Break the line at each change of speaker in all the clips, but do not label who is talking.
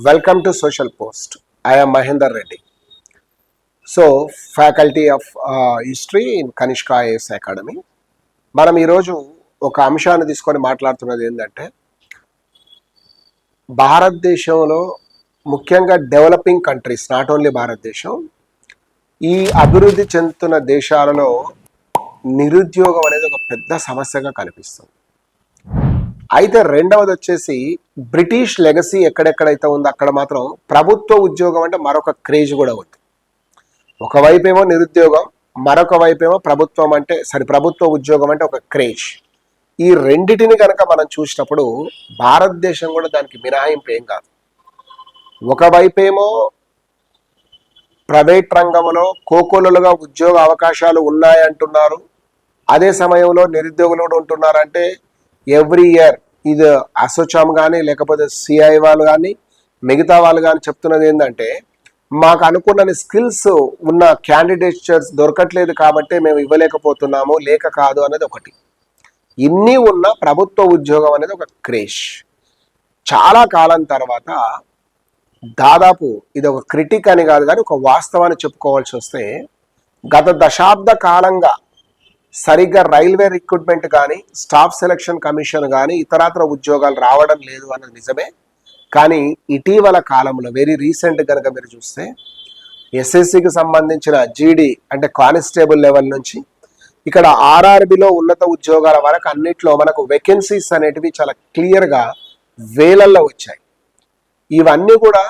Welcome to Social Post. I am Mahendra Reddy. So, Faculty of History in Kanishka IAS Academy. మనం ఈరోజు ఒక అంశాన్ని తీసుకొని మాట్లాడుతున్నది ఏంటంటే భారతదేశంలో ముఖ్యంగా డెవలపింగ్ కంట్రీస్, నాట్ ఓన్లీ భారతదేశం, ఈ అభివృద్ధి చెందుతున్న దేశాలలో నిరుద్యోగం అనేది ఒక పెద్ద సమస్యగా కనిపిస్తుంది. అయితే రెండవది వచ్చేసి బ్రిటిష్ లెగసీ ఎక్కడెక్కడైతే ఉందో అక్కడ మాత్రం ప్రభుత్వ ఉద్యోగం అంటే మరొక క్రేజ్ కూడా ఉంది. ఒకవైపేమో నిరుద్యోగం, మరొక వైపేమో ప్రభుత్వ ఉద్యోగం అంటే ఒక క్రేజ్. ఈ రెండిటిని కనుక మనం చూసినప్పుడు భారతదేశం కూడా దానికి మినహాయింపు ఏం కాదు. ఒకవైపేమో ప్రైవేట్ రంగంలో కోకొల్లలుగా ఉద్యోగ అవకాశాలు ఉన్నాయంటున్నారు, అదే సమయంలో నిరుద్యోగులు కూడా ఉంటున్నారంటే ఎవ్రీ ఇయర్ ఇది అసోచామ్ కానీ లేకపోతే సిఐ వాళ్ళు కానీ మిగతా వాళ్ళు కానీ చెప్తున్నది ఏంటంటే మాకు అనుకున్న స్కిల్స్ ఉన్న క్యాండిడేట్స్ దొరకట్లేదు కాబట్టి మేము ఇవ్వలేకపోతున్నాము, లేక కాదు అనేది ఒకటి. ఇన్ని ఉన్న ప్రభుత్వ ఉద్యోగం అనేది ఒక క్రేజ్. చాలా కాలం తర్వాత దాదాపు ఇది ఒక క్రిటిక్ అని కాదు కానీ ఒక వాస్తవాన్ని చెప్పుకోవాల్సి వస్తే గత దశాబ్ద కాలంగా సరిగ్గా రైల్వే రిక్రూట్మెంట్ కానీ స్టాఫ్ సెలక్షన్ కమిషన్ కానీ ఇతరత్ర ఉద్యోగాలు రావడం లేదు అన్నది నిజమే. కానీ ఇటీవల కాలంలో వెరీ రీసెంట్ కనుక మీరు చూస్తే ఎస్ఎస్సికి సంబంధించిన జీడీ అంటే కానిస్టేబుల్ లెవెల్ నుంచి ఇక్కడ ఆర్ఆర్బిలో ఉన్నత ఉద్యోగాల వరకు అన్నిట్లో మనకు వేకెన్సీస్ అనేటివి చాలా క్లియర్గా వేలల్లో వచ్చాయి. ఇవన్నీ కూడా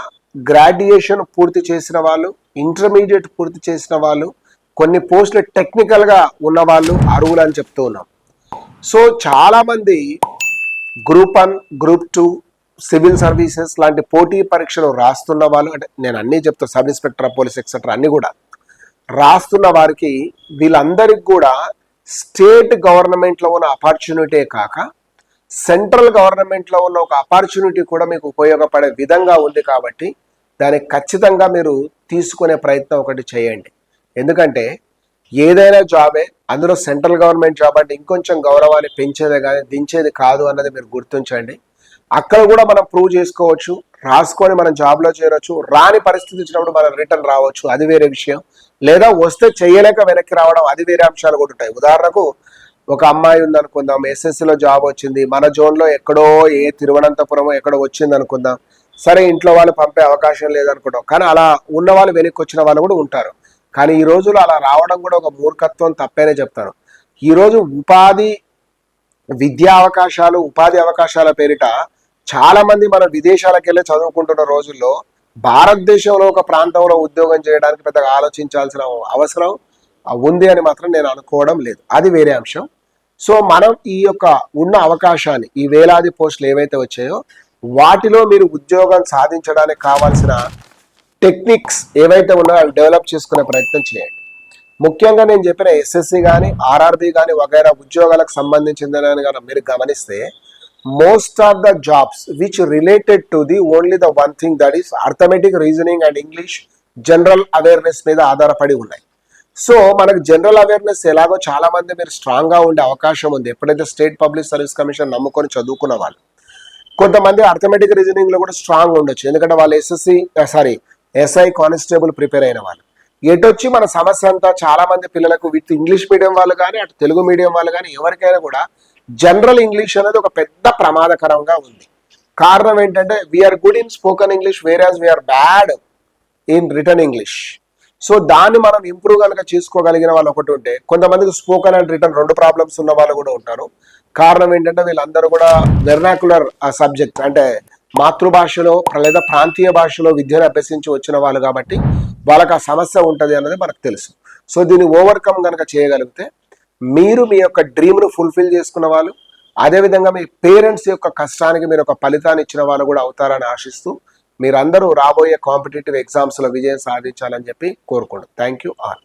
గ్రాడ్యుయేషన్ పూర్తి చేసిన వాళ్ళు, ఇంటర్మీడియట్ పూర్తి చేసిన వాళ్ళు, కొన్ని పోస్టులు టెక్నికల్గా ఉన్న వాళ్ళు అర్హులు అని చెప్తూ ఉన్నాం. సో చాలామంది గ్రూప్ 1, గ్రూప్ 2, సివిల్ సర్వీసెస్ లాంటి పోటీ పరీక్షలు రాస్తున్న వాళ్ళు, అంటే నేను అన్నీ చెప్తాను, sub inspector of police etcetera అన్నీ కూడా రాస్తున్న వారికి వీళ్ళందరికీ కూడా స్టేట్ గవర్నమెంట్లో ఉన్న ఆపర్చునిటీ కాక సెంట్రల్ గవర్నమెంట్లో ఉన్న ఒక ఆపర్చునిటీ కూడా మీకు ఉపయోగపడే విధంగా ఉంది. కాబట్టి దానికి ఖచ్చితంగా మీరు తీసుకునే ప్రయత్నం ఒకటి చేయండి. ఎందుకంటే ఏదైనా జాబే, అందులో సెంట్రల్ గవర్నమెంట్ జాబ్ అంటే ఇంకొంచెం గౌరవాన్ని పెంచేదే కానీ దించేది కాదు అన్నది మీరు గుర్తించండి. అక్కడ కూడా మనం ప్రూవ్ చేసుకోవచ్చు, రాసుకొని మనం జాబ్లో చేరవచ్చు. రాని పరిస్థితి వచ్చినప్పుడు మనం రిటర్న్ రావచ్చు, అది వేరే విషయం. లేదా వస్తే చేయలేక వెనక్కి రావడం, అది వేరే అంశాలు కూడా ఉంటాయి. ఉదాహరణకు ఒక అమ్మాయి ఉందనుకుందాం, ఎస్ఎస్సిలో జాబ్ వచ్చింది, మన జోన్లో ఎక్కడో తిరువనంతపురం ఎక్కడో వచ్చింది అనుకుందాం. సరే, ఇంట్లో వాళ్ళు పంపే అవకాశం లేదనుకుంటాం, కానీ అలా ఉన్న వాళ్ళు వెనక్కి వచ్చిన వాళ్ళు కూడా ఉంటారు. కానీ ఈ రోజులో అలా రావడం కూడా ఒక మూర్ఖత్వం, తప్పేనే చెప్తాను. ఈరోజు విద్యా అవకాశాలు, ఉపాధి అవకాశాల పేరిట చాలా మంది మన విదేశాలకు వెళ్ళి చదువుకుంటున్న రోజుల్లో భారతదేశంలో ఒక ప్రాంతంలో ఉద్యోగం చేయడానికి పెద్దగా ఆలోచించాల్సిన అవసరం ఉంది అని మాత్రం నేను అనుకోవడం లేదు, అది వేరే అంశం. సో మనం ఈ యొక్క ఉన్న అవకాశాన్ని, ఈ వేలాది పోస్టులు ఏవైతే వచ్చాయో వాటిలో మీరు ఉద్యోగం సాధించడానికి కావాల్సిన టెక్నిక్స్ ఏవైతే ఉన్నాయో అవి డెవలప్ చేసుకునే ప్రయత్నం చేయండి. ముఖ్యంగా నేను చెప్పిన ఎస్ఎస్సి కానీ ఆర్ఆర్బి కానీ వగైరా ఉద్యోగాలకు సంబంధించిందని కానీ మీరు గమనిస్తే most of the jobs which related to the only the one thing, that is arithmetic, reasoning and English, general awareness మీద ఆధారపడి ఉన్నాయి. సో మనకు జనరల్ అవేర్నెస్ ఎలాగో చాలా మంది మీరు స్ట్రాంగ్గా ఉండే అవకాశం ఉంది. ఎప్పుడైతే స్టేట్ పబ్లిక్ సర్వీస్ కమిషన్ నమ్ముకొని చదువుకున్న వాళ్ళు, కొంతమంది అర్థమెటిక్ రీజనింగ్లో కూడా స్ట్రాంగ్ ఉండొచ్చు, ఎందుకంటే వాళ్ళు ఎస్ఐ కానిస్టేబుల్ ప్రిపేర్ అయిన వాళ్ళు. ఎటొచ్చి మన సమస్య అంతా చాలా మంది పిల్లలకు విత్ ఇంగ్లీష్ మీడియం వాళ్ళు కానీ అటు తెలుగు మీడియం వాళ్ళు కానీ ఎవరికైనా కూడా జనరల్ ఇంగ్లీష్ అనేది ఒక పెద్ద ప్రమాదకరంగా ఉంది. కారణం ఏంటంటే we are good in spoken English, whereas we are bad in written English. So దాన్ని మనం ఇంప్రూవ్ కనుక చేసుకోగలిగిన వాళ్ళు ఒకటి ఉంటే, కొంతమందికి స్పోకెన్ అండ్ రిటర్న్ రెండు ప్రాబ్లమ్స్ ఉన్న వాళ్ళు కూడా ఉంటారు. కారణం ఏంటంటే వీళ్ళందరూ కూడా వెర్నాకులర్ సబ్జెక్ట్ అంటే మాతృభాషలో లేదా ప్రాంతీయ భాషలో విద్యను అభ్యసించి వచ్చిన వాళ్ళు కాబట్టి వాళ్ళకి ఆ సమస్య ఉంటుంది అన్నది మనకు తెలుసు. సో దీన్ని ఓవర్కమ్ కనుక చేయగలిగితే మీరు మీ యొక్క డ్రీమ్ను ఫుల్ఫిల్ చేసుకున్న వాళ్ళు, అదేవిధంగా మీ పేరెంట్స్ యొక్క కష్టానికి మీరు ఒక ఫలితాన్ని ఇచ్చిన వాళ్ళు కూడా అవుతారని ఆశిస్తూ మీరందరూ రాబోయే కాంపిటేటివ్ ఎగ్జామ్స్లో విజయం సాధించాలని చెప్పి కోరుకోండి. Thank you all.